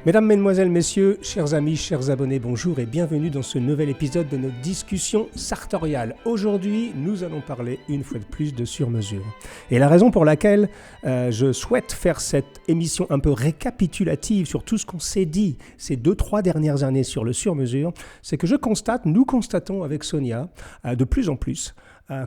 Mesdames, Mesdemoiselles, Messieurs, chers amis, chers abonnés, bonjour et bienvenue dans ce nouvel épisode de notre discussion sartoriale. Aujourd'hui, nous allons parler une fois de plus de sur-mesure. Et la raison pour laquelle je souhaite faire cette émission un peu récapitulative sur tout ce qu'on s'est dit ces 2-3 dernières années sur le sur-mesure, c'est que nous constatons avec Sonia de plus en plus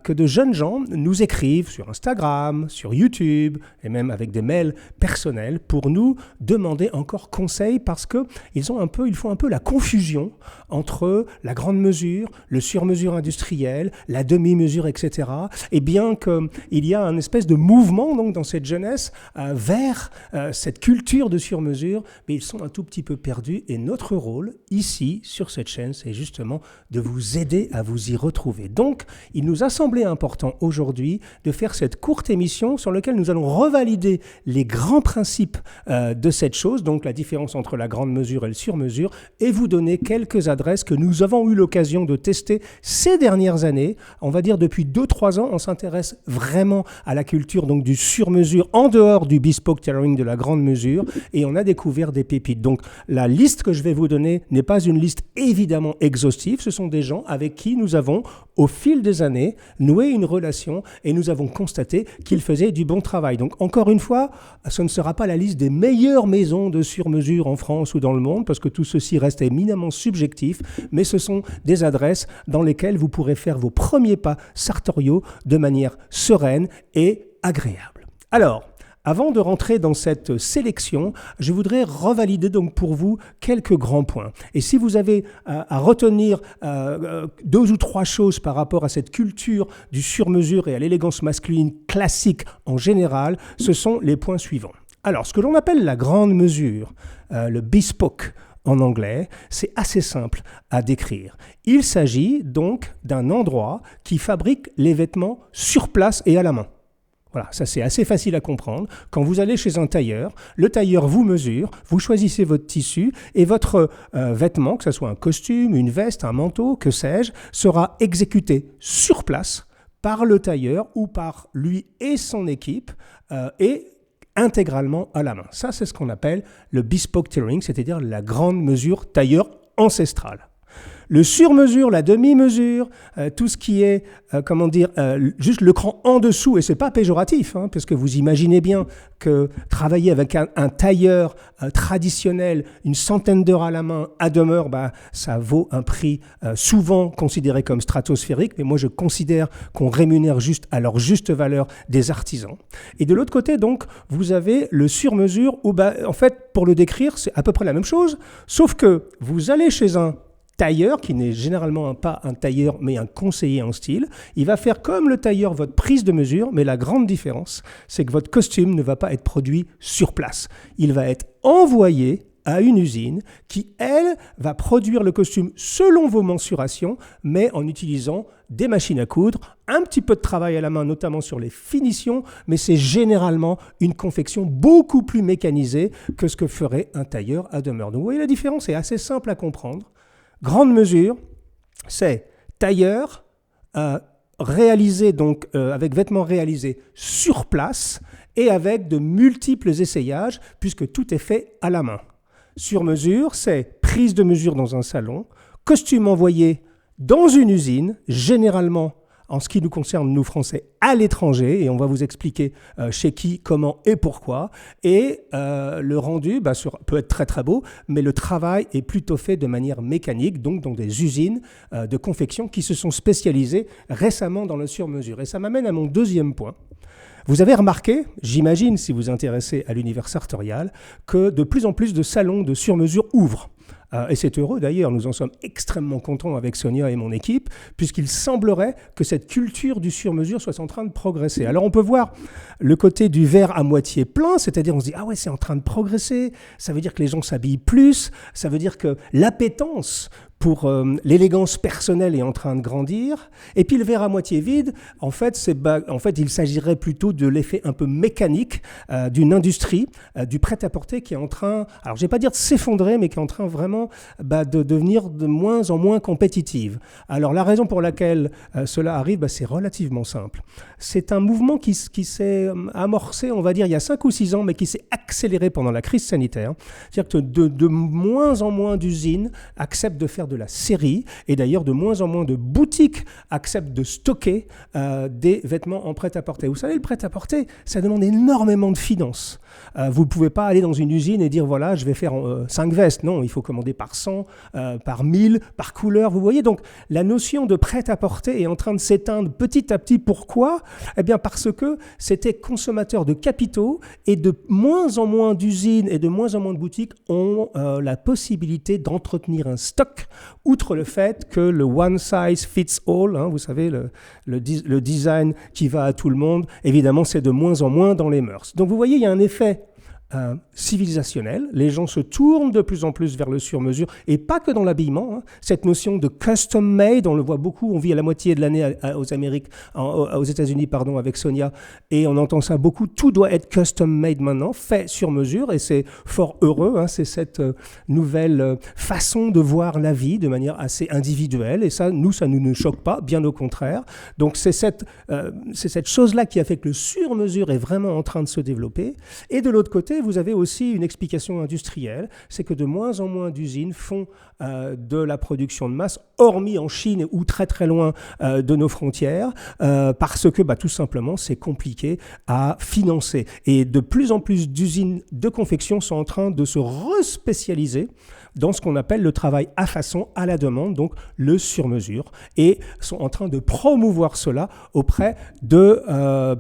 que de jeunes gens nous écrivent sur Instagram, sur YouTube et même avec des mails personnels pour nous demander encore conseil parce qu'ils font un peu la confusion entre la grande mesure, le sur-mesure industriel, la demi-mesure, etc. Et bien qu'il y a un espèce de mouvement donc, dans cette jeunesse vers cette culture de sur-mesure, mais ils sont un tout petit peu perdus et notre rôle ici sur cette chaîne, c'est justement de vous aider à vous y retrouver. Donc, il nous a semblé important aujourd'hui de faire cette courte émission sur laquelle nous allons revalider les grands principes de cette chose, donc la différence entre la grande mesure et le sur-mesure, et vous donner quelques adresses que nous avons eu l'occasion de tester ces dernières années. On va dire depuis 2-3 ans, on s'intéresse vraiment à la culture donc, du sur-mesure en dehors du bespoke tailoring de la grande mesure, et on a découvert des pépites. Donc la liste que je vais vous donner n'est pas une liste évidemment exhaustive, ce sont des gens avec qui nous avons, au fil des années, noué une relation et nous avons constaté qu'ils faisaient du bon travail. Donc encore une fois, ce ne sera pas la liste des meilleures maisons de sur-mesure en France ou dans le monde parce que tout ceci reste éminemment subjectif, mais ce sont des adresses dans lesquelles vous pourrez faire vos premiers pas sartoriaux de manière sereine et agréable. Alors, avant de rentrer dans cette sélection, je voudrais revalider donc pour vous quelques grands points. Et si vous avez à retenir 2 ou 3 choses par rapport à cette culture du sur-mesure et à l'élégance masculine classique en général, ce sont les points suivants. Alors, ce que l'on appelle la grande mesure, le bespoke en anglais, c'est assez simple à décrire. Il s'agit donc d'un endroit qui fabrique les vêtements sur place et à la main. Voilà, ça c'est assez facile à comprendre. Quand vous allez chez un tailleur, le tailleur vous mesure, vous choisissez votre tissu et votre vêtement, que ce soit un costume, une veste, un manteau, que sais-je, sera exécuté sur place par le tailleur ou par lui et son équipe et intégralement à la main. Ça, c'est ce qu'on appelle le bespoke tailoring, c'est-à-dire la grande mesure tailleur ancestrale. Le sur-mesure, la demi-mesure, tout ce qui est, juste le cran en dessous, et ce n'est pas péjoratif, parce que vous imaginez bien que travailler avec un tailleur traditionnel, une centaine d'heures à la main, à demeure, ça vaut un prix souvent considéré comme stratosphérique, mais moi je considère qu'on rémunère juste à leur juste valeur des artisans. Et de l'autre côté, donc, vous avez le sur-mesure où, en fait, pour le décrire, c'est à peu près la même chose, sauf que vous allez chez un tailleur, qui n'est généralement pas un tailleur, mais un conseiller en style, il va faire comme le tailleur votre prise de mesure, mais la grande différence, c'est que votre costume ne va pas être produit sur place. Il va être envoyé à une usine qui, elle, va produire le costume selon vos mensurations, mais en utilisant des machines à coudre, un petit peu de travail à la main, notamment sur les finitions, mais c'est généralement une confection beaucoup plus mécanisée que ce que ferait un tailleur à demeure. Donc vous voyez la différence, c'est assez simple à comprendre. Grande mesure, c'est tailleur réalisé donc avec vêtements réalisés sur place et avec de multiples essayages puisque tout est fait à la main. Sur mesure, c'est prise de mesure dans un salon, costume envoyé dans une usine, généralement en ce qui nous concerne, nous Français, à l'étranger, et on va vous expliquer chez qui, comment et pourquoi. Et le rendu peut être très très beau, mais le travail est plutôt fait de manière mécanique, donc dans des usines de confection qui se sont spécialisées récemment dans le sur-mesure. Et ça m'amène à mon deuxième point. Vous avez remarqué, j'imagine, si vous vous intéressez à l'univers sartorial, que de plus en plus de salons de sur-mesure ouvrent. Et c'est heureux d'ailleurs, nous en sommes extrêmement contents avec Sonia et mon équipe, puisqu'il semblerait que cette culture du sur-mesure soit en train de progresser. Alors on peut voir le côté du verre à moitié plein, c'est-à-dire on se dit « Ah ouais, c'est en train de progresser, ça veut dire que les gens s'habillent plus, ça veut dire que l'appétence pour l'élégance personnelle est en train de grandir. Et puis le verre à moitié vide, en fait, il s'agirait plutôt de l'effet un peu mécanique d'une industrie, du prêt-à-porter qui est en train, alors je ne vais pas dire de s'effondrer, mais qui est en train vraiment de devenir de moins en moins compétitive. Alors la raison pour laquelle cela arrive, c'est relativement simple. C'est un mouvement qui s'est amorcé, on va dire, il y a 5 ou 6 ans, mais qui s'est accéléré pendant la crise sanitaire. C'est-à-dire que de moins en moins d'usines acceptent de faire de la série, et d'ailleurs de moins en moins de boutiques acceptent de stocker des vêtements en prêt-à-porter. Vous savez, le prêt-à-porter, ça demande énormément de finances. Vous ne pouvez pas aller dans une usine et dire, voilà, je vais faire 5 vestes. Non, il faut commander par 100, par 1000, par couleur. Vous voyez, donc la notion de prêt-à-porter est en train de s'éteindre petit à petit. Pourquoi ? Eh bien, parce que c'était consommateur de capitaux et de moins en moins d'usines et de moins en moins de boutiques ont la possibilité d'entretenir un stock, outre le fait que le one size fits all, vous savez, le design qui va à tout le monde, évidemment, c'est de moins en moins dans les mœurs. Donc, vous voyez, il y a un effet civilisationnel. Les gens se tournent de plus en plus vers le sur-mesure, et pas que dans l'habillement. Cette notion de custom-made, on le voit beaucoup, on vit à la moitié de l'année aux États-Unis, avec Sonia, et on entend ça beaucoup. Tout doit être custom-made maintenant, fait sur mesure, et c'est fort heureux. C'est cette nouvelle façon de voir la vie de manière assez individuelle, et ça nous ne choque pas, bien au contraire. Donc c'est cette chose-là qui a fait que le sur-mesure est vraiment en train de se développer. Et de l'autre côté, vous avez aussi une explication industrielle, c'est que de moins en moins d'usines font de la production de masse, hormis en Chine ou très très loin de nos frontières, parce que tout simplement c'est compliqué à financer. Et de plus en plus d'usines de confection sont en train de se respécialiser dans ce qu'on appelle le travail à façon, à la demande, donc le sur-mesure, et sont en train de promouvoir cela auprès de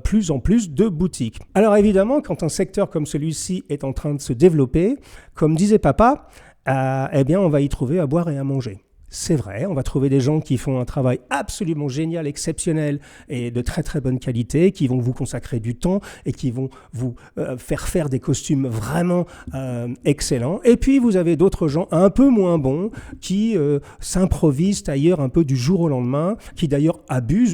plus en plus de boutiques. Alors évidemment, quand un secteur comme celui-ci est en train de se développer, comme disait papa, on va y trouver à boire et à manger. C'est vrai, on va trouver des gens qui font un travail absolument génial, exceptionnel et de très très bonne qualité, qui vont vous consacrer du temps et qui vont vous faire des costumes vraiment excellents. Et puis vous avez d'autres gens un peu moins bons qui s'improvisent tailleur un peu du jour au lendemain, qui d'ailleurs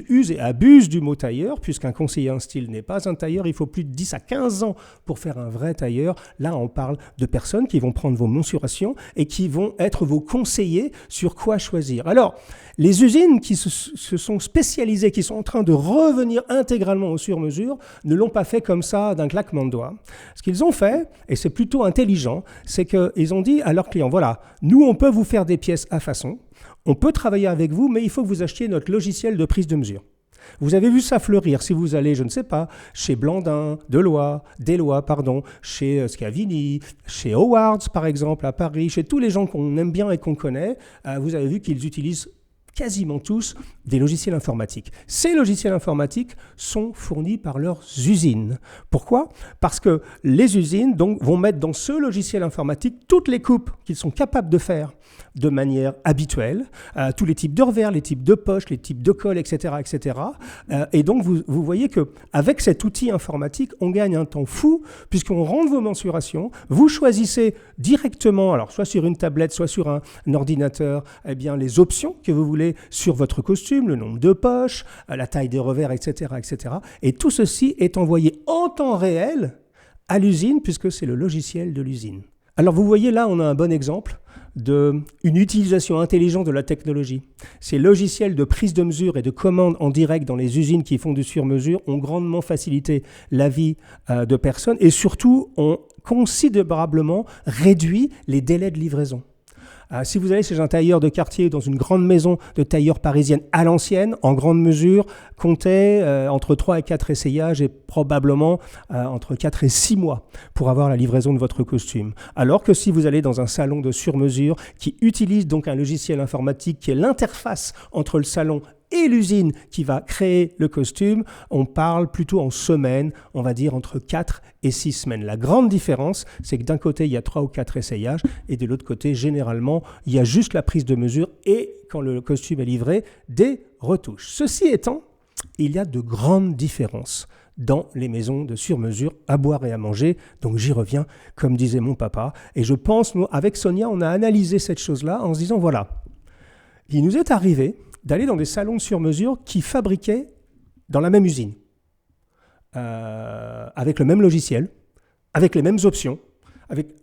usent et abusent du mot tailleur, puisqu'un conseiller en style n'est pas un tailleur. Il faut plus de 10 à 15 ans pour faire un vrai tailleur. Là, on parle de personnes qui vont prendre vos mensurations et qui vont être vos conseillers sur quoi choisir. Alors, les usines qui se sont spécialisées, qui sont en train de revenir intégralement au sur-mesure, ne l'ont pas fait comme ça d'un claquement de doigts. Ce qu'ils ont fait, et c'est plutôt intelligent, c'est qu'ils ont dit à leurs clients, voilà, nous on peut vous faire des pièces à façon, on peut travailler avec vous, mais il faut que vous achetiez notre logiciel de prise de mesure. Vous avez vu ça fleurir si vous allez, je ne sais pas, chez Blandin, Deloitte, chez Scavini, chez Howards par exemple à Paris, chez tous les gens qu'on aime bien et qu'on connaît, vous avez vu qu'ils utilisent quasiment tous des logiciels informatiques. Ces logiciels informatiques sont fournis par leurs usines. Pourquoi ? Parce que les usines donc, vont mettre dans ce logiciel informatique toutes les coupes qu'ils sont capables de faire de manière habituelle, tous les types de revers, les types de poches, les types de cols, etc. etc. Et donc, vous voyez qu'avec cet outil informatique, on gagne un temps fou, puisqu'on rentre vos mensurations, vous choisissez directement, alors soit sur une tablette, soit sur un ordinateur, les options que vous voulez sur votre costume, le nombre de poches, la taille des revers, etc., etc. Et tout ceci est envoyé en temps réel à l'usine, puisque c'est le logiciel de l'usine. Alors vous voyez là, on a un bon exemple d'une utilisation intelligente de la technologie. Ces logiciels de prise de mesure et de commande en direct dans les usines qui font du sur-mesure ont grandement facilité la vie de personnes et surtout ont considérablement réduit les délais de livraison. Si vous allez chez un tailleur de quartier dans une grande maison de tailleur parisienne à l'ancienne, en grande mesure, comptez entre 3 et 4 essayages et probablement entre 4 et 6 mois pour avoir la livraison de votre costume. Alors que si vous allez dans un salon de sur-mesure qui utilise donc un logiciel informatique qui est l'interface entre le salon et l'usine qui va créer le costume, on parle plutôt en semaines, on va dire entre 4 et 6 semaines. La grande différence, c'est que d'un côté, il y a 3 ou 4 essayages et de l'autre côté, généralement, il y a juste la prise de mesure et, quand le costume est livré, des retouches. Ceci étant, il y a de grandes différences dans les maisons de sur-mesure à boire et à manger. Donc j'y reviens, comme disait mon papa. Et je pense, nous, avec Sonia, on a analysé cette chose-là en se disant, voilà, il nous est arrivé d'aller dans des salons de sur-mesure qui fabriquaient dans la même usine, avec le même logiciel, avec les mêmes options,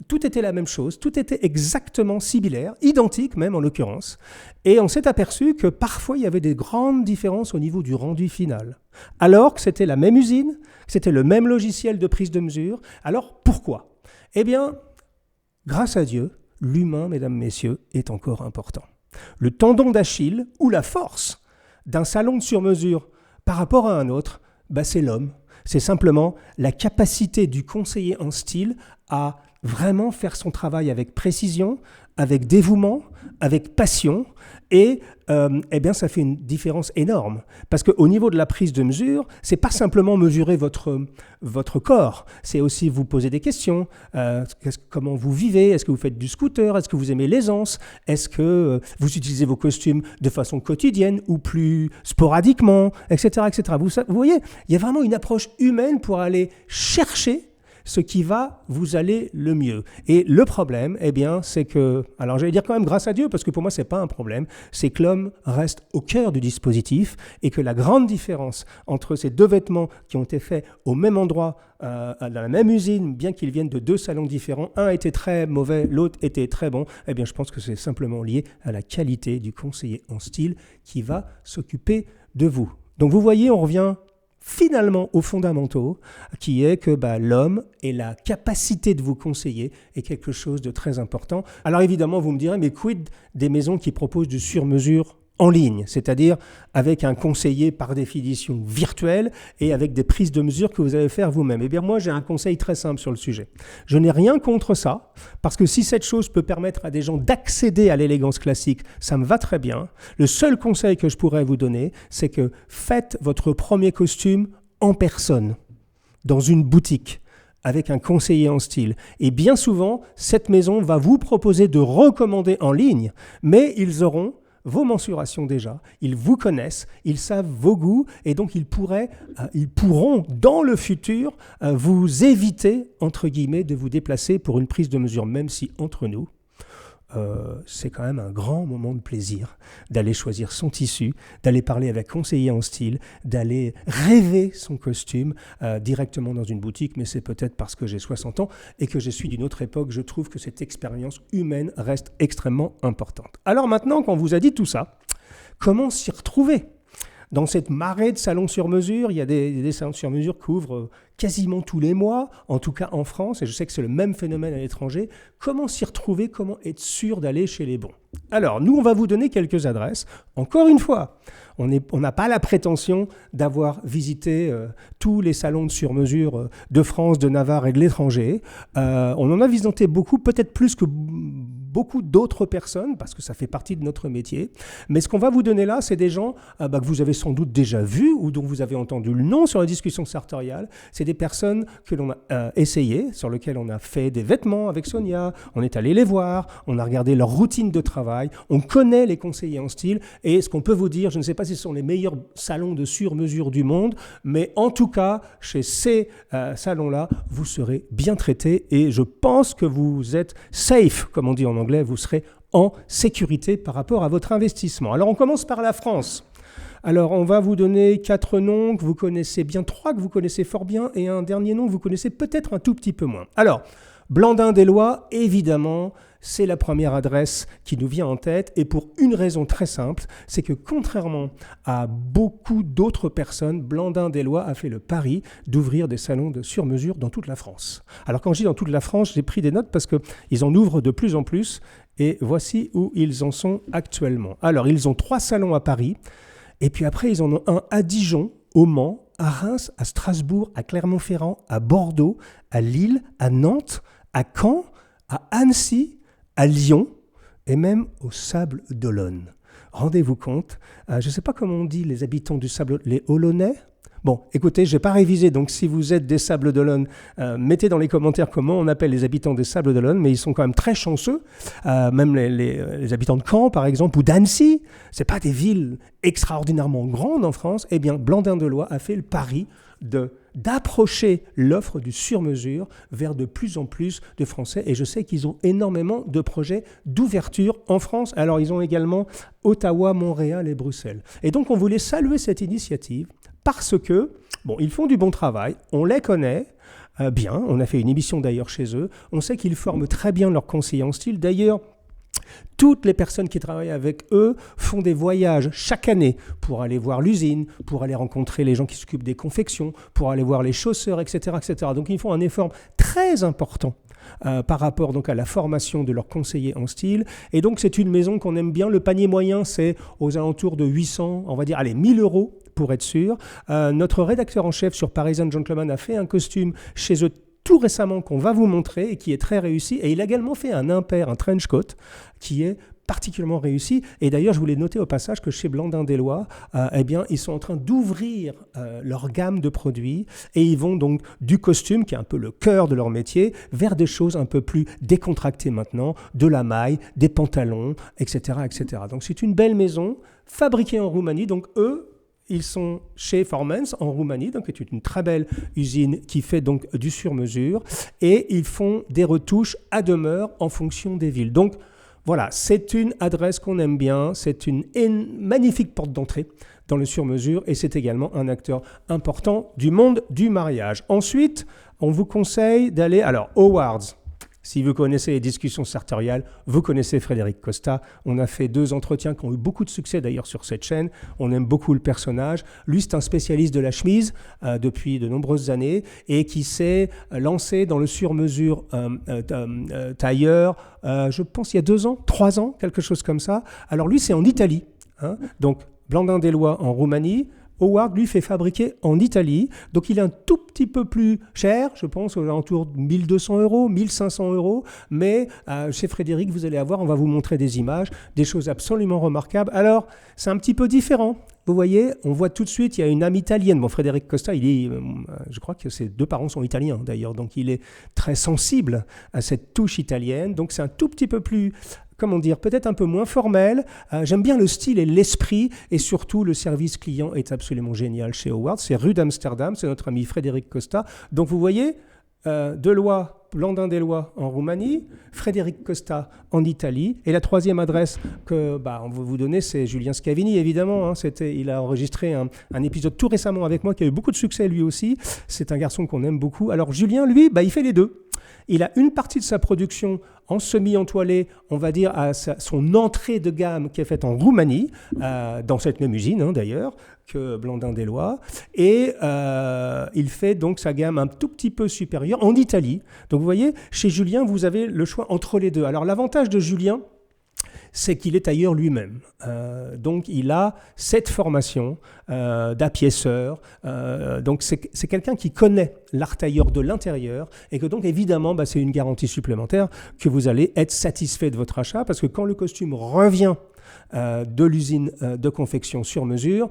tout était la même chose, tout était exactement similaire, identique même en l'occurrence, et on s'est aperçu que parfois il y avait des grandes différences au niveau du rendu final, alors que c'était la même usine, que c'était le même logiciel de prise de mesure. Alors pourquoi ? Eh bien, grâce à Dieu, l'humain, mesdames, messieurs, est encore important. Le tendon d'Achille ou la force d'un salon de sur-mesure par rapport à un autre, c'est l'homme. C'est simplement la capacité du conseiller en style à vraiment faire son travail avec précision, avec dévouement, avec passion, et ça fait une différence énorme. Parce qu'au niveau de la prise de mesure, c'est pas simplement mesurer votre corps, c'est aussi vous poser des questions. Comment vous vivez ? Est-ce que vous faites du scooter ? Est-ce que vous aimez l'aisance ? Est-ce que vous utilisez vos costumes de façon quotidienne ou plus sporadiquement, etc., etc. Vous voyez, il y a vraiment une approche humaine pour aller chercher ce qui va vous aller le mieux. Et le problème, c'est que, alors j'allais dire quand même grâce à Dieu, parce que pour moi, ce n'est pas un problème, c'est que l'homme reste au cœur du dispositif et que la grande différence entre ces deux vêtements qui ont été faits au même endroit, dans la même usine, bien qu'ils viennent de deux salons différents, un était très mauvais, l'autre était très bon, je pense que c'est simplement lié à la qualité du conseiller en style qui va s'occuper de vous. Donc vous voyez, on revient finalement aux fondamentaux, qui est que l'homme et la capacité de vous conseiller est quelque chose de très important. Alors évidemment, vous me direz, mais quid des maisons qui proposent du sur-mesure en ligne, c'est-à-dire avec un conseiller par définition virtuel et avec des prises de mesure que vous allez faire vous-même. Moi, j'ai un conseil très simple sur le sujet. Je n'ai rien contre ça, parce que si cette chose peut permettre à des gens d'accéder à l'élégance classique, ça me va très bien. Le seul conseil que je pourrais vous donner, c'est que faites votre premier costume en personne, dans une boutique, avec un conseiller en style. Et bien souvent, cette maison va vous proposer de recommander en ligne, mais ils auront vos mensurations déjà, ils vous connaissent, ils savent vos goûts et donc ils pourront dans le futur vous éviter, entre guillemets, de vous déplacer pour une prise de mesure, même si entre nous, c'est quand même un grand moment de plaisir d'aller choisir son tissu, d'aller parler avec conseiller en style, d'aller rêver son costume directement dans une boutique, mais c'est peut-être parce que j'ai 60 ans et que je suis d'une autre époque, je trouve que cette expérience humaine reste extrêmement importante. Alors maintenant qu'on vous a dit tout ça, comment s'y retrouver ? Dans cette marée de salons sur mesure, il y a des salons sur mesure qui ouvrent quasiment tous les mois, en tout cas en France, et je sais que c'est le même phénomène à l'étranger. Comment s'y retrouver ? Comment être sûr d'aller chez les bons ? Alors, nous, on va vous donner quelques adresses. Encore une fois, on n'a pas la prétention d'avoir visité tous les salons de sur-mesure de France, de Navarre et de l'étranger. On en a visité beaucoup, peut-être plus que beaucoup d'autres personnes, parce que ça fait partie de notre métier. Mais ce qu'on va vous donner là, c'est des gens que vous avez sans doute déjà vus ou dont vous avez entendu le nom sur la discussion sartoriale. C'est des personnes que l'on a essayées, sur lesquelles on a fait des vêtements avec Sonia, on est allé les voir, on a regardé leur routine de travail, on connaît les conseillers en style, et ce qu'on peut vous dire, je ne sais pas si ce sont les meilleurs salons de sur-mesure du monde, mais en tout cas, chez ces salons-là, vous serez bien traités, et je pense que vous êtes safe, comme on dit en anglais, vous serez en sécurité par rapport à votre investissement. Alors on commence par la France. Alors, on va vous donner 4 noms que vous connaissez bien, 3 que vous connaissez fort bien, et un dernier nom que vous connaissez peut-être un tout petit peu moins. Alors, Blandin-des-Lois, évidemment, c'est la première adresse qui nous vient en tête, et pour une raison très simple, c'est que contrairement à beaucoup d'autres personnes, Blandin-des-Lois a fait le pari d'ouvrir des salons de sur-mesure dans toute la France. Alors, quand je dis dans toute la France, j'ai pris des notes parce qu'ils en ouvrent de plus en plus, et voici où ils en sont actuellement. Alors, ils ont 3 salons à Paris, et puis après, ils en ont un à Dijon, au Mans, à Reims, à Strasbourg, à Clermont-Ferrand, à Bordeaux, à Lille, à Nantes, à Caen, à Annecy, à Lyon et même au Sable d'Olonne. Rendez-vous compte, je ne sais pas comment on dit les habitants du Sable, les Olonnais ? Bon, écoutez, je n'ai pas révisé, donc si vous êtes des Sables d'Olonne, mettez dans les commentaires comment on appelle les habitants des Sables d'Olonne, mais ils sont quand même très chanceux, même les habitants de Caen, par exemple, ou d'Annecy. Ce n'est pas des villes extraordinairement grandes en France. Eh bien, Blandin-des-Lois a fait le pari d'approcher l'offre du sur-mesure vers de plus en plus de Français. Et je sais qu'ils ont énormément de projets d'ouverture en France. Alors, ils ont également Ottawa, Montréal et Bruxelles. Et donc, on voulait saluer cette initiative parce que, ils font du bon travail, on les connaît, bien, on a fait une émission d'ailleurs chez eux, on sait qu'ils forment très bien leurs conseillers en style. D'ailleurs, toutes les personnes qui travaillent avec eux font des voyages chaque année pour aller voir l'usine, pour aller rencontrer les gens qui s'occupent des confections, pour aller voir les chausseurs, etc. etc. Donc ils font un effort très important par rapport donc à la formation de leurs conseillers en style. Et donc c'est une maison qu'on aime bien. Le panier moyen, c'est aux alentours de 800, on va dire, 1000 euros pour être sûr. Notre rédacteur en chef sur Parisian Gentleman a fait un costume chez eux tout récemment qu'on va vous montrer et qui est très réussi. Et il a également fait un impair, un trench coat, qui est particulièrement réussi. Et d'ailleurs, je voulais noter au passage que chez Blandin des Lois, ils sont en train d'ouvrir leur gamme de produits et ils vont donc du costume, qui est un peu le cœur de leur métier, vers des choses un peu plus décontractées maintenant, de la maille, des pantalons, etc., etc. Donc c'est une belle maison, fabriquée en Roumanie. Donc eux, ils sont chez Formens en Roumanie, donc c'est une très belle usine qui fait donc du sur-mesure et ils font des retouches à demeure en fonction des villes. Donc voilà, c'est une adresse qu'on aime bien, c'est une magnifique porte d'entrée dans le sur-mesure et c'est également un acteur important du monde du mariage. Ensuite, on vous conseille d'aller, Howards. Si vous connaissez les discussions sartoriales, vous connaissez Frédéric Costa. On a fait 2 entretiens qui ont eu beaucoup de succès d'ailleurs sur cette chaîne. On aime beaucoup le personnage. Lui, c'est un spécialiste de la chemise depuis de nombreuses années et qui s'est lancé dans le sur-mesure tailleur, je pense il y a 2 ans, 3 ans, quelque chose comme ça. Alors lui, c'est en Italie. Donc, Blandin des Lois en Roumanie. Howard, lui, fait fabriquer en Italie. Donc, il est un tout petit peu plus cher, je pense, aux alentours de 1200 euros, 1500 euros. Mais chez Frédéric, vous allez avoir, on va vous montrer des images, des choses absolument remarquables. Alors, c'est un petit peu différent. Vous voyez, on voit tout de suite, il y a une âme italienne. Bon, Frédéric Costa, je crois que ses 2 parents sont italiens d'ailleurs. Donc, il est très sensible à cette touche italienne. Donc, c'est un tout petit peu plus... peut-être un peu moins formel. J'aime bien le style et l'esprit, et surtout le service client est absolument génial chez Howard. C'est rue d'Amsterdam, c'est notre ami Frédéric Costa. Donc vous voyez, Blandin des Lois en Roumanie, Frédéric Costa en Italie, et la 3e adresse que on va vous donner, c'est Julien Scavini, évidemment. Il a enregistré un épisode tout récemment avec moi qui a eu beaucoup de succès lui aussi. C'est un garçon qu'on aime beaucoup. Alors Julien, lui, il fait les deux. Il a une partie de sa production en semi-entoilé, on va dire, à son entrée de gamme qui est faite en Roumanie, dans cette même usine d'ailleurs, que Blandin des Lois. Et il fait donc sa gamme un tout petit peu supérieure en Italie. Donc vous voyez, chez Julien, vous avez le choix entre les deux. Alors l'avantage de Julien, c'est qu'il est tailleur lui-même. Donc, il a cette formation d'appiaisseur. Donc, c'est quelqu'un qui connaît l'art tailleur de l'intérieur et que donc, évidemment, c'est une garantie supplémentaire que vous allez être satisfait de votre achat parce que quand le costume revient de l'usine de confection sur mesure,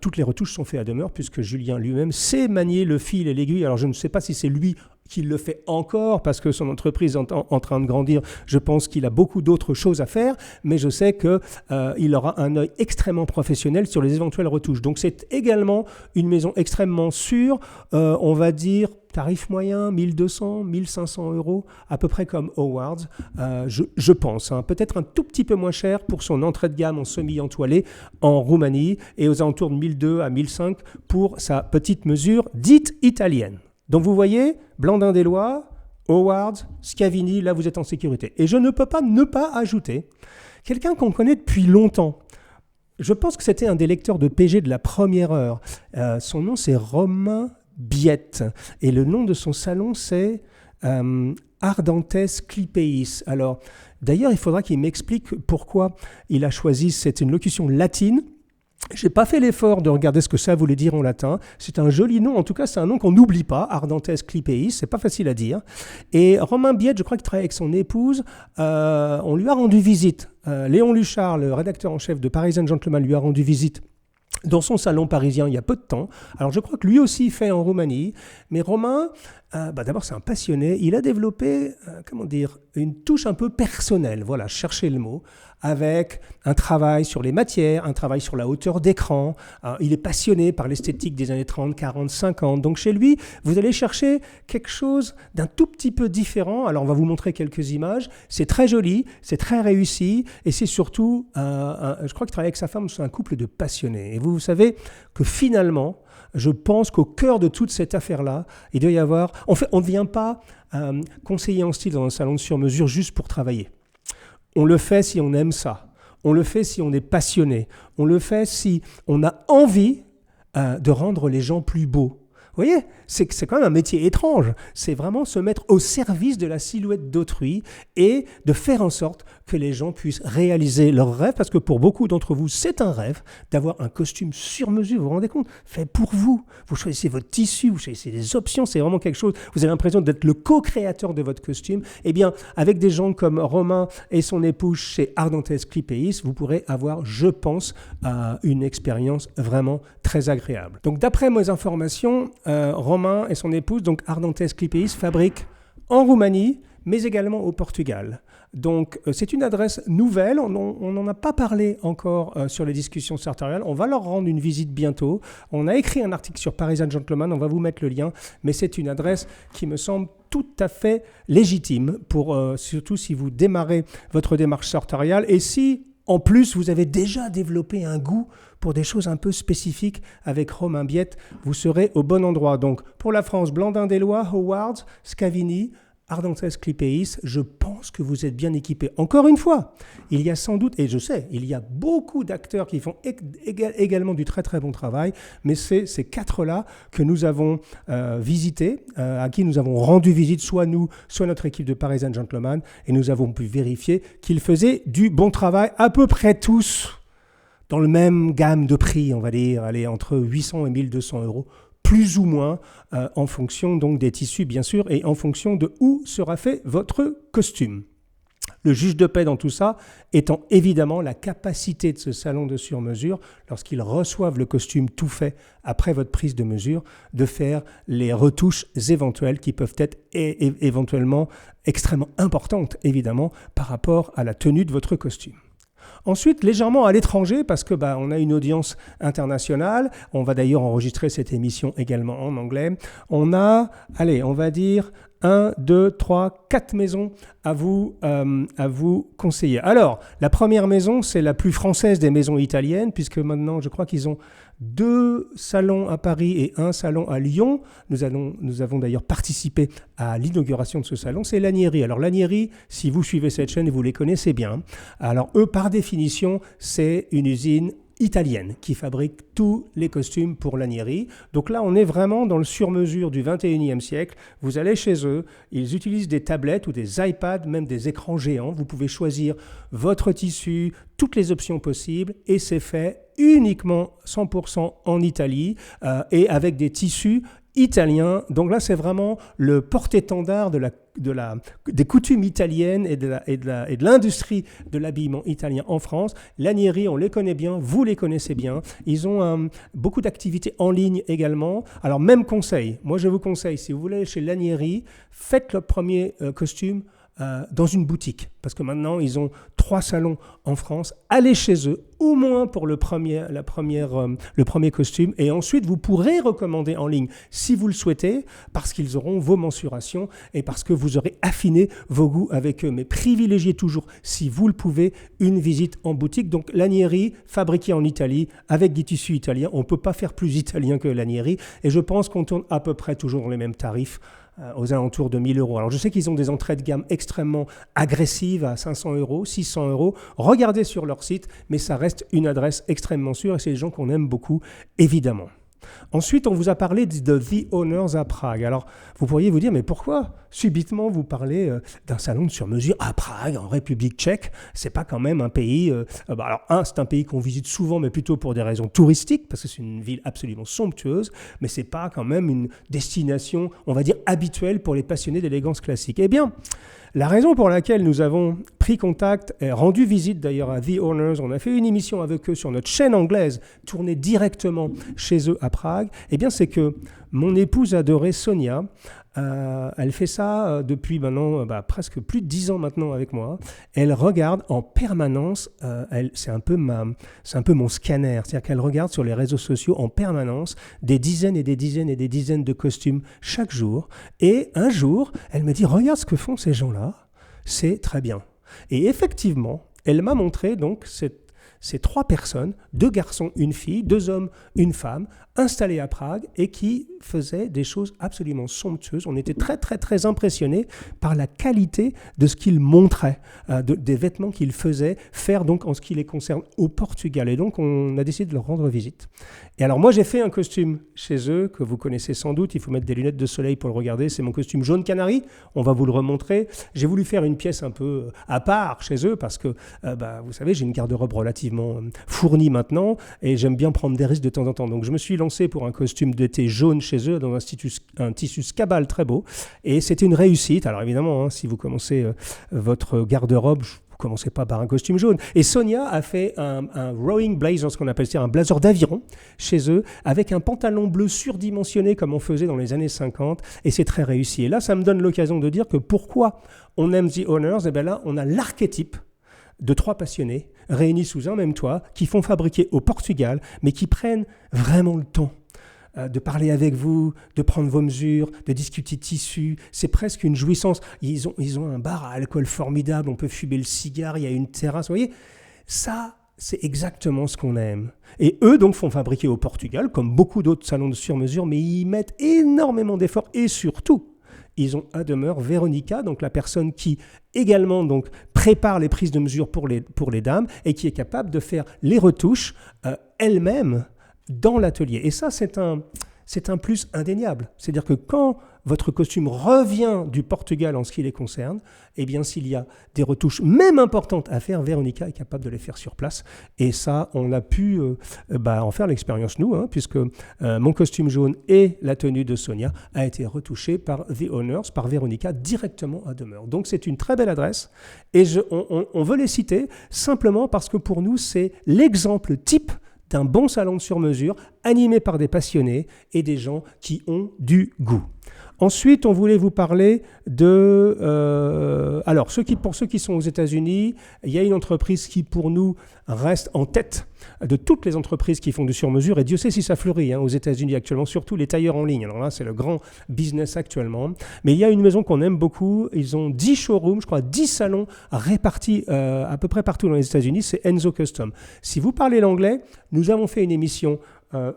toutes les retouches sont faites à demeure puisque Julien lui-même sait manier le fil et l'aiguille. Alors, je ne sais pas si c'est lui qui le fait encore parce que son entreprise est en train de grandir. Je pense qu'il a beaucoup d'autres choses à faire, mais je sais qu'il aura un œil extrêmement professionnel sur les éventuelles retouches. Donc c'est également une maison extrêmement sûre, on va dire tarif moyen 1200, 1500 euros, à peu près comme Howard's, je pense. Peut-être un tout petit peu moins cher pour son entrée de gamme en semi-entoilé en Roumanie et aux alentours de 1200 à 1500 pour sa petite mesure dite italienne. Donc vous voyez, Blandin des Lois, Howard, Scavini, là vous êtes en sécurité. Et je ne peux pas ne pas ajouter quelqu'un qu'on connaît depuis longtemps. Je pense que c'était un des lecteurs de PG de la première heure. Son nom c'est Romain Biette. Et le nom de son salon c'est Ardentes Clipeis. Alors d'ailleurs il faudra qu'il m'explique pourquoi il a choisi, c'est une locution latine. Je n'ai pas fait l'effort de regarder ce que ça voulait dire en latin. C'est un joli nom, en tout cas c'est un nom qu'on n'oublie pas, Ardentes Clipeis, c'est pas facile à dire. Et Romain Biette, je crois qu'il travaille avec son épouse, on lui a rendu visite. Léon Luchard, le rédacteur en chef de Parisian Gentleman, lui a rendu visite dans son salon parisien il y a peu de temps. Alors je crois que lui aussi fait en Roumanie, mais Romain d'abord, c'est un passionné. Il a développé, une touche un peu personnelle. Voilà, cherchez le mot. Avec un travail sur les matières, un travail sur la hauteur d'écran. Il est passionné par l'esthétique des années 30, 40, 50. Donc chez lui, vous allez chercher quelque chose d'un tout petit peu différent. Alors on va vous montrer quelques images. C'est très joli, c'est très réussi et c'est surtout, je crois qu'il travaille avec sa femme, c'est un couple de passionnés. Et vous savez que finalement, je pense qu'au cœur de toute cette affaire-là, il doit y avoir... On ne vient pas conseiller en style dans un salon de sur-mesure juste pour travailler. On le fait si on aime ça. On le fait si on est passionné. On le fait si on a envie de rendre les gens plus beaux. Vous voyez, c'est quand même un métier étrange. C'est vraiment se mettre au service de la silhouette d'autrui et de faire en sorte que les gens puissent réaliser leurs rêves, parce que pour beaucoup d'entre vous, c'est un rêve d'avoir un costume sur mesure, vous vous rendez compte, fait pour vous. Vous choisissez votre tissu, vous choisissez des options, c'est vraiment quelque chose, vous avez l'impression d'être le co-créateur de votre costume. Eh bien, avec des gens comme Romain et son épouse chez Ardentes Clipéis, vous pourrez avoir, je pense, une expérience vraiment très agréable. Donc, d'après mes informations, Romain et son épouse, donc Ardentes Clipéis, fabriquent en Roumanie, mais également au Portugal. Donc, c'est une adresse nouvelle. On n'en a pas parlé encore sur les discussions sartoriales. On va leur rendre une visite bientôt. On a écrit un article sur Parisian Gentleman. On va vous mettre le lien. Mais c'est une adresse qui me semble tout à fait légitime, surtout si vous démarrez votre démarche sartoriale et si, en plus, vous avez déjà développé un goût pour des choses un peu spécifiques avec Romain Biette, vous serez au bon endroit. Donc, pour la France, Blandin-des-Lois, Howard, Scavini, Ardentes Clipéis, je pense que vous êtes bien équipés. Encore une fois, il y a sans doute, et je sais, il y a beaucoup d'acteurs qui font également du très très bon travail, mais c'est ces quatre-là que nous avons visités, à qui nous avons rendu visite, soit nous, soit notre équipe de Parisian Gentleman, et nous avons pu vérifier qu'ils faisaient du bon travail, à peu près tous, dans le même gamme de prix, on va dire, allez, entre 800 et 1200 euros, plus ou moins en fonction donc des tissus bien sûr et en fonction de où sera fait votre costume. Le juge de paix dans tout ça étant évidemment la capacité de ce salon de sur-mesure, lorsqu'ils reçoivent le costume tout fait après votre prise de mesure, de faire les retouches éventuelles qui peuvent être éventuellement extrêmement importantes évidemment par rapport à la tenue de votre costume. Ensuite, légèrement à l'étranger, parce que on a une audience internationale. On va d'ailleurs enregistrer cette émission également en anglais. On a, on va dire 1, 2, 3, 4 maisons à vous conseiller. Alors, la première maison, c'est la plus française des maisons italiennes, puisque maintenant, je crois qu'ils ont 2 salons à Paris et 1 salon à Lyon. Nous avons d'ailleurs participé à l'inauguration de ce salon. C'est Lanieri. Alors Lanieri, si vous suivez cette chaîne, vous les connaissez bien. Alors eux, par définition, c'est une usine italienne qui fabrique tous les costumes pour Lanieri. Donc là, on est vraiment dans le sur-mesure du 21e siècle. Vous allez chez eux, ils utilisent des tablettes ou des iPads, même des écrans géants. Vous pouvez choisir votre tissu, toutes les options possibles et c'est fait uniquement 100% en Italie et avec des tissus italiens. Donc là, c'est vraiment le porte-étendard des coutumes italiennes et de l'industrie de l'habillement italien en France. Lanieri, on les connaît bien, vous les connaissez bien. Ils ont beaucoup d'activités en ligne également. Alors, même conseil, moi je vous conseille, si vous voulez aller chez Lanieri, faites le premier costume dans une boutique, parce que maintenant ils ont 3 salons en France. Allez chez eux, au moins pour le premier costume, et ensuite vous pourrez recommander en ligne si vous le souhaitez, parce qu'ils auront vos mensurations et parce que vous aurez affiné vos goûts avec eux. Mais privilégiez toujours, si vous le pouvez, une visite en boutique. Donc Lanieri, fabriqué en Italie, avec des tissus italiens. On ne peut pas faire plus italien que Lanieri, et je pense qu'on tourne à peu près toujours dans les mêmes tarifs, aux alentours de 1000 euros. Alors je sais qu'ils ont des entrées de gamme extrêmement agressives à 500 euros, 600 euros. Regardez sur leur site, mais ça reste une adresse extrêmement sûre et c'est des gens qu'on aime beaucoup, évidemment. Ensuite, on vous a parlé de The Owners à Prague. Alors, vous pourriez vous dire, mais pourquoi subitement vous parlez d'un salon de sur-mesure à Prague, en République tchèque? C'est pas quand même un pays... c'est un pays qu'on visite souvent, mais plutôt pour des raisons touristiques, parce que c'est une ville absolument somptueuse, mais c'est pas quand même une destination, on va dire, habituelle pour les passionnés d'élégance classique. Eh bien, la raison pour laquelle nous avons pris contact, rendu visite d'ailleurs à The Owners. On a fait une émission avec eux sur notre chaîne anglaise, tournée directement chez eux à Prague. Eh bien, c'est que mon épouse adorée, Sonia, elle fait ça depuis maintenant presque plus de 10 ans maintenant avec moi. Elle regarde en permanence, c'est un peu mon scanner, c'est-à-dire qu'elle regarde sur les réseaux sociaux en permanence des dizaines et des dizaines et des dizaines de costumes chaque jour. Et un jour, elle me dit « Regarde ce que font ces gens-là, c'est très bien ». Et effectivement, elle m'a montré donc ces 3 personnes, 2 garçons, une fille, 2 hommes, une femme, installés à Prague et qui faisaient des choses absolument somptueuses. On était très, très, très impressionnés par la qualité de ce qu'ils montraient, des vêtements qu'ils faisaient faire donc en ce qui les concerne au Portugal. Et donc, on a décidé de leur rendre visite. Et alors, moi, j'ai fait un costume chez eux que vous connaissez sans doute. Il faut mettre des lunettes de soleil pour le regarder. C'est mon costume jaune canari. On va vous le remontrer. J'ai voulu faire une pièce un peu à part chez eux parce que, vous savez, j'ai une garde-robe relativement fournie maintenant et j'aime bien prendre des risques de temps en temps. Donc, je me suis lancé pour un costume d'été jaune chez eux dans un tissu Scabal très beau. Et c'était une réussite. Alors, évidemment, si vous commencez votre garde-robe, vous commencez pas par un costume jaune. Et Sonia a fait un rowing blazer, ce qu'on appelle un blazer d'aviron, chez eux, avec un pantalon bleu surdimensionné comme on faisait dans les années 50, et c'est très réussi. Et là, ça me donne l'occasion de dire que pourquoi on aime The Owners, et bien là, on a l'archétype de 3 passionnés réunis sous un même toit, qui font fabriquer au Portugal, mais qui prennent vraiment le temps de parler avec vous, de prendre vos mesures, de discuter tissu. C'est presque une jouissance. Ils ont un bar à alcool formidable, on peut fumer le cigare, il y a une terrasse. Vous voyez, ça, c'est exactement ce qu'on aime. Et eux, donc, font fabriquer au Portugal, comme beaucoup d'autres salons de sur-mesure, mais ils mettent énormément d'efforts et surtout, ils ont à demeure Véronica, donc la personne qui également donc, prépare les prises de mesure pour les dames et qui est capable de faire les retouches elle-même dans l'atelier. Et ça, c'est un plus indéniable. C'est-à-dire que quand votre costume revient du Portugal en ce qui les concerne, eh bien, s'il y a des retouches même importantes à faire, Véronica est capable de les faire sur place. Et ça, on a pu en faire l'expérience, nous, puisque mon costume jaune et la tenue de Sonia a été retouché par The Owners, par Véronica, directement à demeure. Donc, c'est une très belle adresse. Et on veut les citer simplement parce que pour nous, c'est l'exemple type d'un bon salon de sur-mesure animé par des passionnés et des gens qui ont du goût. Ensuite, on voulait vous parler de... pour ceux qui sont aux États-Unis, il y a une entreprise qui, pour nous, reste en tête de toutes les entreprises qui font du sur-mesure. Et Dieu sait si ça fleurit aux États-Unis actuellement, surtout les tailleurs en ligne. Alors là, c'est le grand business actuellement. Mais il y a une maison qu'on aime beaucoup. Ils ont 10 showrooms, je crois 10 salons répartis à peu près partout dans les États-Unis. C'est Enzo Custom. Si vous parlez l'anglais, nous avons fait une émission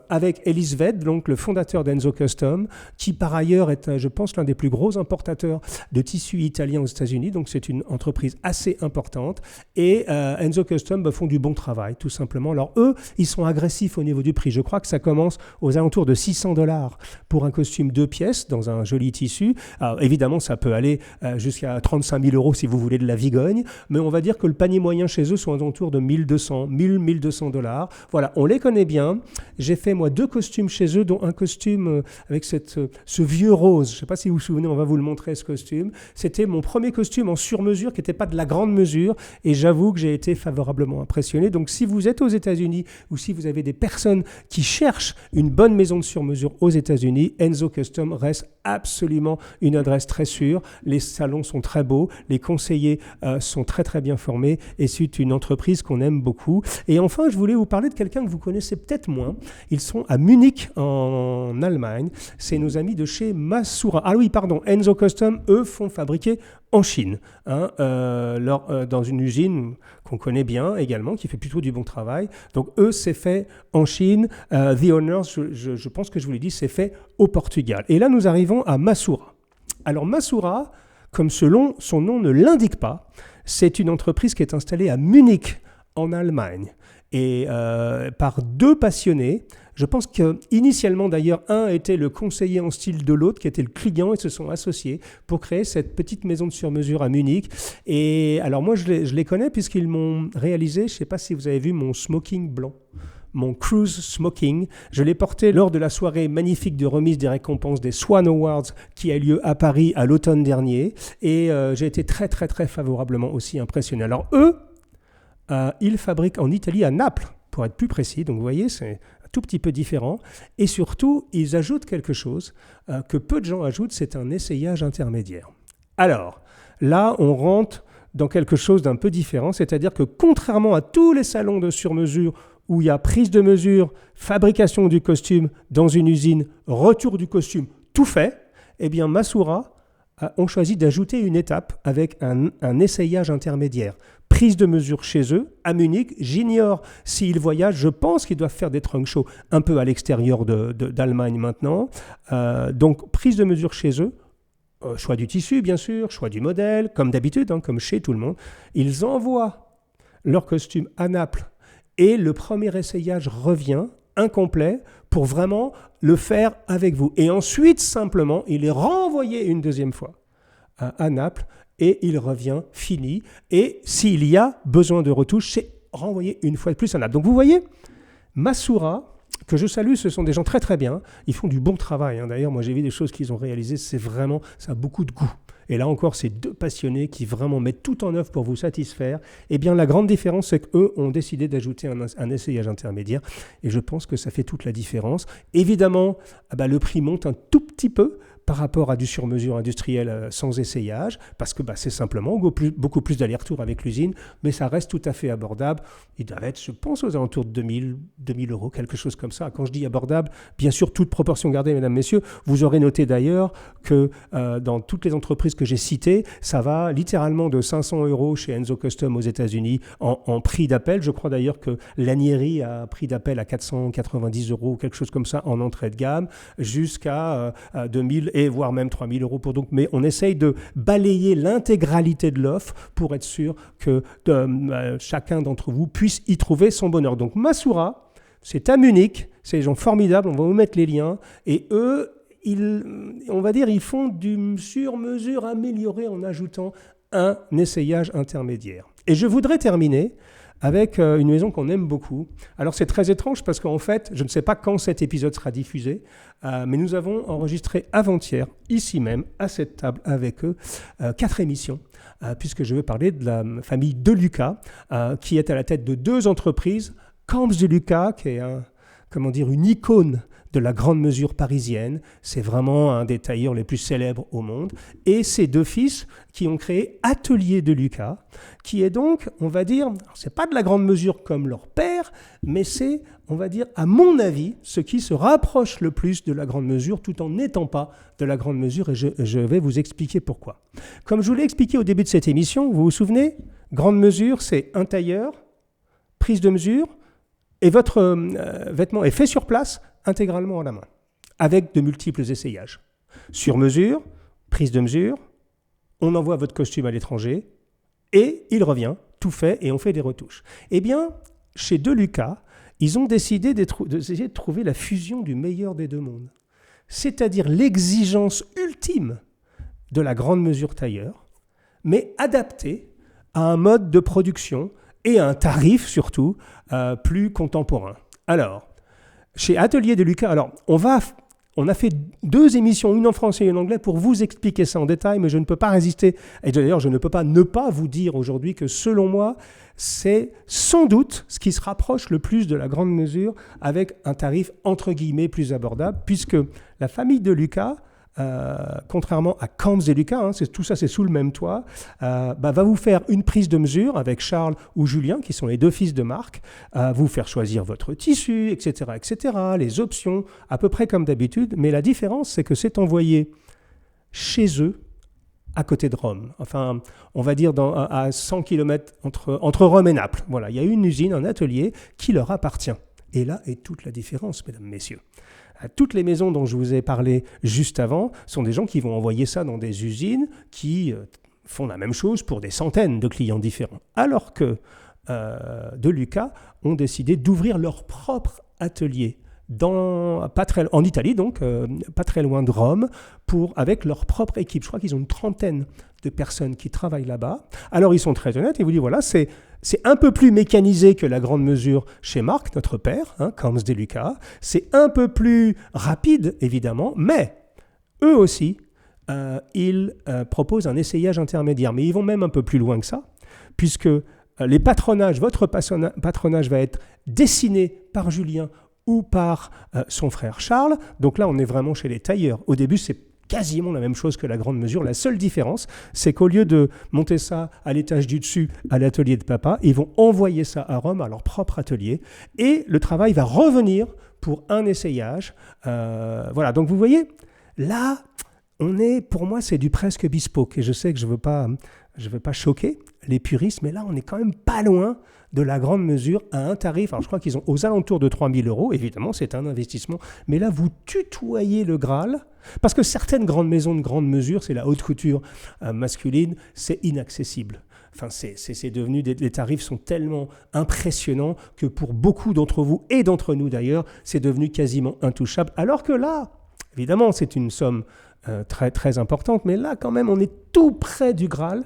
avec Ellis Ved, donc le fondateur d'Enzo Custom, qui par ailleurs est, je pense, l'un des plus gros importateurs de tissus italiens aux États-Unis. Donc c'est une entreprise assez importante. Et Enzo Custom font du bon travail, tout simplement. Alors eux, ils sont agressifs au niveau du prix. Je crois que ça commence aux alentours de $600 pour un costume 2 pièces dans un joli tissu. Alors, évidemment, ça peut aller jusqu'à 35 000 € si vous voulez de la vigogne. Mais on va dire que le panier moyen chez eux sont aux alentours de 1 200 $. Voilà, on les connaît bien. J'ai fait, moi, 2 costumes chez eux, dont un costume avec ce vieux rose. Je ne sais pas si vous vous souvenez, on va vous le montrer, ce costume. C'était mon premier costume en sur-mesure, qui n'était pas de la grande mesure. Et j'avoue que j'ai été favorablement impressionné. Donc, si vous êtes aux États-Unis ou si vous avez des personnes qui cherchent une bonne maison de sur-mesure aux États-Unis, Enzo Custom reste absolument une adresse très sûre. Les salons sont très beaux, les conseillers sont très, très bien formés. Et c'est une entreprise qu'on aime beaucoup. Et enfin, je voulais vous parler de quelqu'un que vous connaissez peut-être moins. Ils sont à Munich, en Allemagne. C'est nos amis de chez Masura. Ah oui, pardon, Enzo Custom, eux, font fabriquer en Chine, dans une usine qu'on connaît bien également, qui fait plutôt du bon travail. Donc eux, c'est fait en Chine. The Owners, je pense que je vous l'ai dit, c'est fait au Portugal. Et là, nous arrivons à Masura. Alors Masura, comme son nom ne l'indique pas, c'est une entreprise qui est installée à Munich, en Allemagne. Et par 2 passionnés. Je pense qu'initialement, d'ailleurs, un était le conseiller en style de l'autre, qui était le client, et se sont associés pour créer cette petite maison de sur-mesure à Munich. Et alors moi, je les connais puisqu'ils m'ont réalisé, je ne sais pas si vous avez vu mon smoking blanc. mon cruise smoking. Je l'ai porté lors de la soirée magnifique de remise des récompenses des Swan Awards qui a lieu à Paris à l'automne dernier. Et j'ai été très, très, très favorablement aussi impressionné. Alors eux, ils fabriquent en Italie, à Naples, pour être plus précis. Donc vous voyez, c'est un tout petit peu différent. Et surtout, ils ajoutent quelque chose que peu de gens ajoutent, c'est un essayage intermédiaire. Alors, là, on rentre dans quelque chose d'un peu différent, c'est-à-dire que contrairement à tous les salons de sur-mesure où il y a prise de mesure, fabrication du costume dans une usine, retour du costume, tout fait, eh bien Masura ont choisi d'ajouter une étape avec un essayage intermédiaire. Prise de mesure chez eux, à Munich. J'ignore s'ils voyagent, je pense qu'ils doivent faire des trunk shows un peu à l'extérieur d'Allemagne maintenant. Donc prise de mesure chez eux, choix du tissu bien sûr, choix du modèle, comme d'habitude, comme chez tout le monde. Ils envoient leur costume à Naples et le premier essayage revient incomplet pour vraiment le faire avec vous. Et ensuite, simplement, il est renvoyé une deuxième fois à Naples et il revient fini. Et s'il y a besoin de retouches, c'est renvoyé une fois de plus à Naples. Donc vous voyez, Masura, que je salue, ce sont des gens très très bien. Ils font du bon travail. D'ailleurs, moi j'ai vu des choses qu'ils ont réalisées, c'est vraiment, ça a beaucoup de goût. Et là encore, c'est deux passionnés qui vraiment mettent tout en œuvre pour vous satisfaire. Eh bien, la grande différence, c'est qu'eux ont décidé d'ajouter un essayage intermédiaire. Et je pense que ça fait toute la différence. Évidemment, le prix monte un tout petit peu par rapport à du sur-mesure industriel sans essayage, parce que c'est simplement beaucoup plus d'aller-retour avec l'usine, mais ça reste tout à fait abordable. Il doit être, je pense, aux alentours de 2000 €, quelque chose comme ça. Quand je dis abordable, bien sûr, toute proportion gardée, mesdames, messieurs, vous aurez noté d'ailleurs que dans toutes les entreprises que j'ai citées, ça va littéralement de 500 € chez Enzo Custom aux États-Unis en prix d'appel. Je crois d'ailleurs que Lanieri a un prix d'appel à 490 €, quelque chose comme ça, en entrée de gamme, jusqu'à 2000 et voire même 3000 € pour donc. Mais on essaye de balayer l'intégralité de l'offre pour être sûr que chacun d'entre vous puisse y trouver son bonheur. Donc Masura, c'est à Munich, c'est des gens formidables, on va vous mettre les liens. Et eux, on va dire, ils font du sur-mesure amélioré en ajoutant un essayage intermédiaire. Et je voudrais terminer avec une maison qu'on aime beaucoup. Alors c'est très étrange parce qu'en fait, je ne sais pas quand cet épisode sera diffusé, mais nous avons enregistré avant-hier, ici même, à cette table avec eux, 4 émissions, puisque je veux parler de la famille De Luca, qui est à la tête de 2 entreprises, Camps De Luca, qui est une icône de la grande mesure parisienne. C'est vraiment un des tailleurs les plus célèbres au monde. Et ses 2 fils qui ont créé Atelier De Luca, qui est donc, on va dire, c'est pas de la grande mesure comme leur père, mais c'est, on va dire, à mon avis, ce qui se rapproche le plus de la grande mesure, tout en n'étant pas de la grande mesure, et je vais vous expliquer pourquoi. Comme je vous l'ai expliqué au début de cette émission, vous vous souvenez, grande mesure, c'est un tailleur, prise de mesure, et votre vêtement est fait sur place, intégralement à la main, avec de multiples essayages. Sur mesure, prise de mesure, on envoie votre costume à l'étranger et il revient, tout fait, et on fait des retouches. Eh bien, chez De Luca, ils ont décidé d'essayer de trouver la fusion du meilleur des 2 mondes, c'est-à-dire l'exigence ultime de la grande mesure tailleur, mais adaptée à un mode de production et à un tarif surtout plus contemporain. Alors, chez Atelier De Luca, on a fait 2 émissions, une en français et une en anglais, pour vous expliquer ça en détail, mais je ne peux pas résister. Et d'ailleurs, je ne peux pas ne pas vous dire aujourd'hui que, selon moi, c'est sans doute ce qui se rapproche le plus de la grande mesure, avec un tarif entre guillemets plus abordable, puisque la famille De Luca, contrairement à Camps De Luca, tout ça c'est sous le même toit, va vous faire une prise de mesure avec Charles ou Julien, qui sont les 2 fils de Marc, vous faire choisir votre tissu, etc., les options, à peu près comme d'habitude, mais la différence c'est que c'est envoyé chez eux, à côté de Rome, enfin on va dire à 100 km entre Rome et Naples. Voilà, il y a une usine, un atelier qui leur appartient. Et là est toute la différence, mesdames, messieurs. Toutes les maisons dont je vous ai parlé juste avant sont des gens qui vont envoyer ça dans des usines qui font la même chose pour des centaines de clients différents. Alors que De Luca ont décidé d'ouvrir leur propre atelier en Italie, donc pas très loin de Rome, avec leur propre équipe. Je crois qu'ils ont une trentaine de personnes qui travaillent là-bas. Alors ils sont très honnêtes et vous disent voilà, c'est un peu plus mécanisé que la grande mesure chez Marc, notre père, Camps De Luca. C'est un peu plus rapide, évidemment, mais eux aussi, ils proposent un essayage intermédiaire. Mais ils vont même un peu plus loin que ça, puisque votre patronage va être dessiné par Julien ou par son frère Charles. Donc là, on est vraiment chez les tailleurs. Au début, c'est quasiment la même chose que la grande mesure. La seule différence, c'est qu'au lieu de monter ça à l'étage du dessus, à l'atelier de papa, ils vont envoyer ça à Rome, à leur propre atelier, et le travail va revenir pour un essayage. Voilà, donc vous voyez, là, pour moi, c'est du presque bespoke, et je sais que je veux pas choquer les puristes, mais là, on n'est quand même pas loin de la grande mesure à un tarif. Alors, je crois qu'ils ont aux alentours de 3 000 €. Évidemment, c'est un investissement. Mais là, vous tutoyez le Graal. Parce que certaines grandes maisons de grande mesure, c'est la haute couture masculine, c'est inaccessible. Enfin, c'est devenu, les tarifs sont tellement impressionnants que pour beaucoup d'entre vous, et d'entre nous d'ailleurs, c'est devenu quasiment intouchable. Alors que là, évidemment, c'est une somme très, très importante, mais là, quand même, on est tout près du Graal.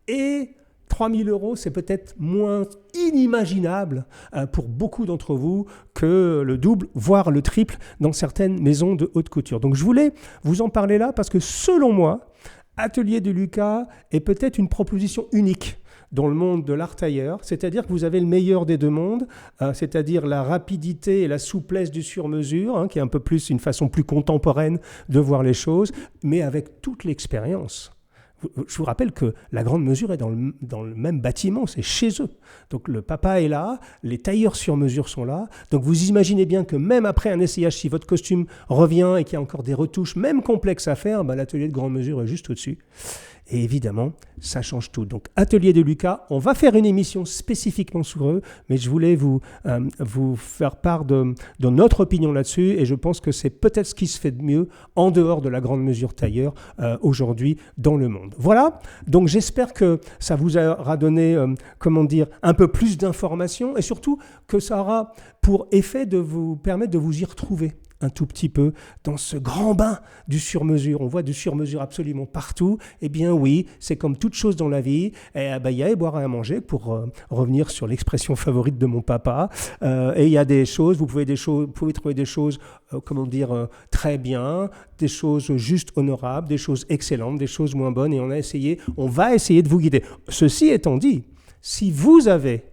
Et 3 000 €, c'est peut-être moins inimaginable pour beaucoup d'entre vous que le double, voire le triple dans certaines maisons de haute couture. Donc je voulais vous en parler là parce que selon moi, Atelier de Luca est peut-être une proposition unique dans le monde de l'art tailleur, c'est-à-dire que vous avez le meilleur des deux mondes, c'est-à-dire la rapidité et la souplesse du sur-mesure, qui est un peu plus une façon plus contemporaine de voir les choses, mais avec toute l'expérience. Je vous rappelle que la grande mesure est dans le même bâtiment, c'est chez eux. Donc le papa est là, les tailleurs sur mesure sont là. Donc vous imaginez bien que même après un essayage, si votre costume revient et qu'il y a encore des retouches, même complexes à faire, l'atelier de grande mesure est juste au-dessus. Et évidemment, ça change tout. Donc, Atelier de Luca, on va faire une émission spécifiquement sur eux, mais je voulais vous faire part de notre opinion là-dessus, et je pense que c'est peut-être ce qui se fait de mieux en dehors de la grande mesure tailleur aujourd'hui dans le monde. Voilà, donc j'espère que ça vous aura donné, un peu plus d'informations, et surtout que ça aura pour effet de vous permettre de vous y retrouver un tout petit peu dans ce grand bain du sur-mesure. On voit du sur-mesure absolument partout. Eh bien oui, c'est comme toute chose dans la vie. Il y a à boire et à manger, pour revenir sur l'expression favorite de mon papa. Et il y a des choses, vous pouvez trouver des choses, très bien, des choses juste honorables, des choses excellentes, des choses moins bonnes. Et on va essayer de vous guider. Ceci étant dit, si vous avez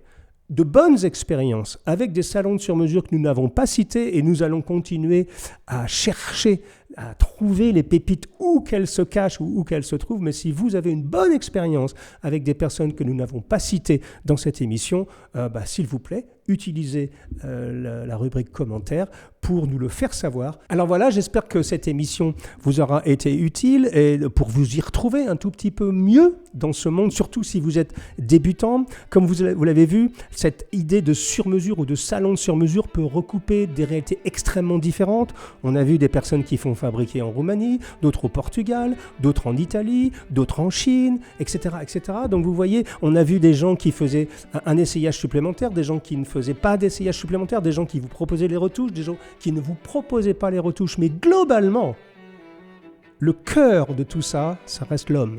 de bonnes expériences avec des salons de sur-mesure que nous n'avons pas cités, et nous allons continuer à chercher, à trouver les pépites où qu'elles se cachent ou où qu'elles se trouvent. Mais si vous avez une bonne expérience avec des personnes que nous n'avons pas citées dans cette émission, s'il vous plaît, utilisez la rubrique commentaires pour nous le faire savoir. Alors voilà, j'espère que cette émission vous aura été utile et pour vous y retrouver un tout petit peu mieux dans ce monde, surtout si vous êtes débutant. Comme vous l'avez vu, cette idée de sur-mesure ou de salon de sur-mesure peut recouper des réalités extrêmement différentes. On a vu des personnes qui font fabriquer en Roumanie, d'autres au Portugal, d'autres en Italie, d'autres en Chine, etc., etc. Donc vous voyez, on a vu des gens qui faisaient un essayage supplémentaire, des gens qui ne faisaient pas d'essayage supplémentaire, des gens qui vous proposaient les retouches, des gens qui ne vous proposaient pas les retouches. Mais globalement, le cœur de tout ça, ça reste l'homme.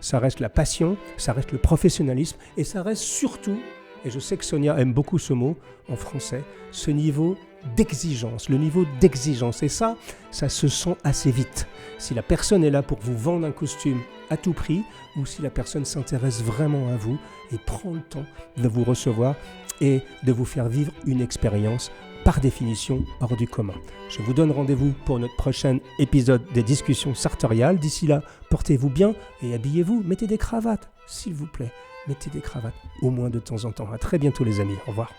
Ça reste la passion, ça reste le professionnalisme, et ça reste surtout, et je sais que Sonia aime beaucoup ce mot en français, ce niveau d'exigence, le niveau d'exigence. Et ça se sent assez vite. Si la personne est là pour vous vendre un costume à tout prix, ou si la personne s'intéresse vraiment à vous et prend le temps de vous recevoir et de vous faire vivre une expérience par définition hors du commun. Je vous donne rendez-vous pour notre prochain épisode des discussions sartoriales. D'ici là, portez-vous bien et habillez-vous. Mettez des cravates, s'il vous plaît. Mettez des cravates, au moins de temps en temps. À très bientôt les amis. Au revoir.